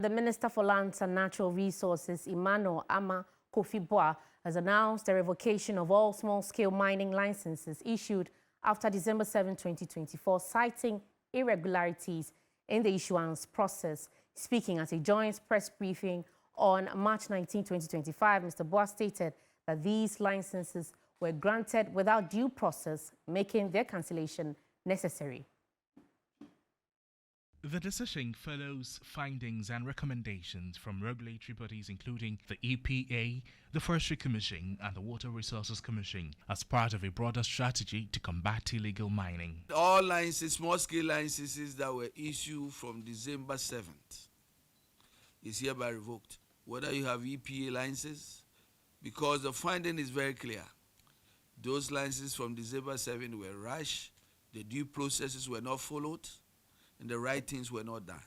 The Minister for Lands and Natural Resources, Emmanuel Ama Kofi-Boa, has announced the revocation of all small-scale mining licenses issued after December 7, 2024, citing irregularities in the issuance process. Speaking at a joint press briefing on March 19, 2025, Mr. Boa stated that these licenses were granted without due process, making their cancellation necessary. The decision follows findings and recommendations from regulatory bodies including the EPA, the Forestry Commission and the Water Resources Commission as part of a broader strategy to combat illegal mining. All licenses, small-scale licenses that were issued from December 7th is hereby revoked. Whether you have EPA licenses, because the finding is very clear. Those licenses from December 7th were rushed, the due processes were not followed, and the right things were not done.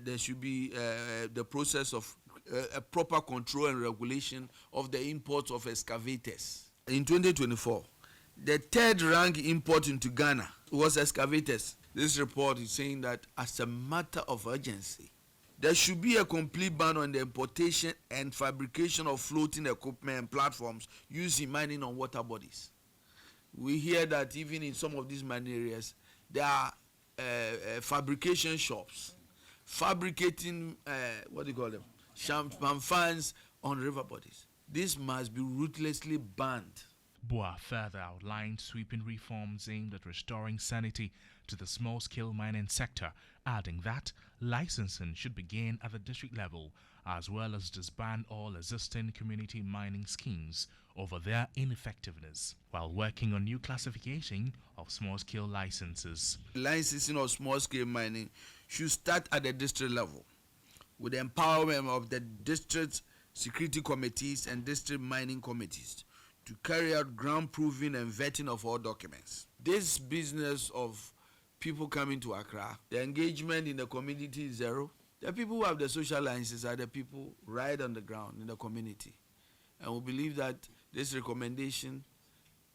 There should be the process of a proper control and regulation of the imports of excavators. In 2024, the third rank import into Ghana was excavators. This report is saying that as a matter of urgency, there should be a complete ban on the importation and fabrication of floating equipment and platforms used in mining on water bodies. We hear that even in some of these mining areas, there are fabrication shops fabricating what do you call them, champagne fans on river bodies. This must be ruthlessly banned. Boa further outlined sweeping reforms aimed at restoring sanity to the small-scale mining sector, adding that licensing should begin at the district level as well as disband all existing community mining schemes over their ineffectiveness, while working on new classification of small-scale licenses. Licensing of small-scale mining should start at the district level with the empowerment of the district security committees and district mining committees to carry out ground proving and vetting of all documents. This business of people coming to Accra, the engagement in the community is zero. The people who have the social licenses are the people right on the ground in the community. And we believe that this recommendation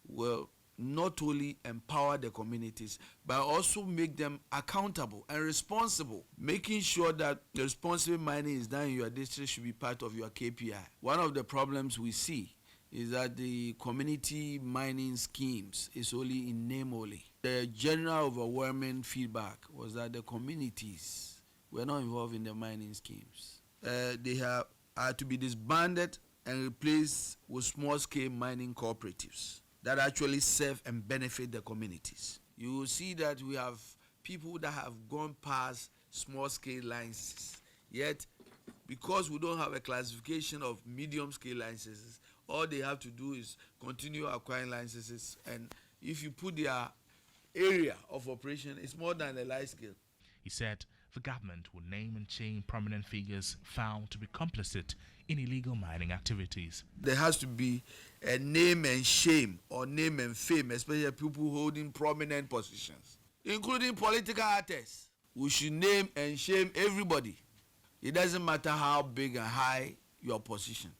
will not only empower the communities, but also make them accountable and responsible. Making sure that the responsible mining is done in your district should be part of your KPI. One of the problems we see is that the community mining schemes is only in name only. The general overwhelming feedback was that the communities were not involved in the mining schemes. They are to be disbanded and replaced with small-scale mining cooperatives that actually serve and benefit the communities. You will see that we have people that have gone past small-scale licenses, yet because we don't have a classification of medium-scale licenses, all they have to do is continue acquiring licenses, and if you put their area of operation, it's more than a light scale. He said the government will name and shame prominent figures found to be complicit in illegal mining activities. There has to be a name and shame or name and fame, especially people holding prominent positions, including political artists. We should name and shame everybody. It doesn't matter how big and high your position.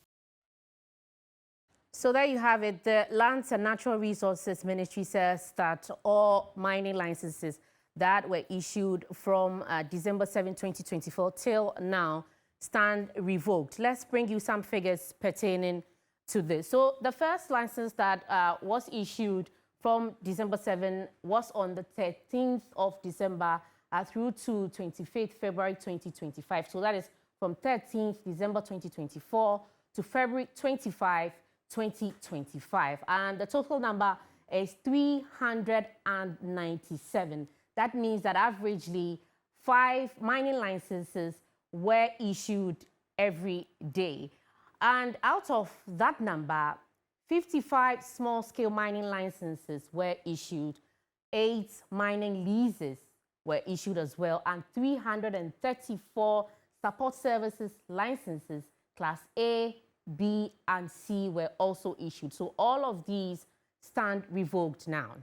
So there you have it. The Lands and Natural Resources Ministry says that all mining licenses that were issued from December 7, 2024 till now stand revoked. Let's bring you some figures pertaining to this. So the first license that was issued from December 7 was on the 13th of December through to 25th February 2025. So that is from 13th December 2024 to February 25, 2025. And the total number is 397. That means that averagely 5 mining licenses were issued every day. And out of that number, 55 small-scale mining licenses were issued, 8 mining leases were issued as well, and 334 support services licenses, Class A, B, and C, were also issued. So all of these stand revoked now.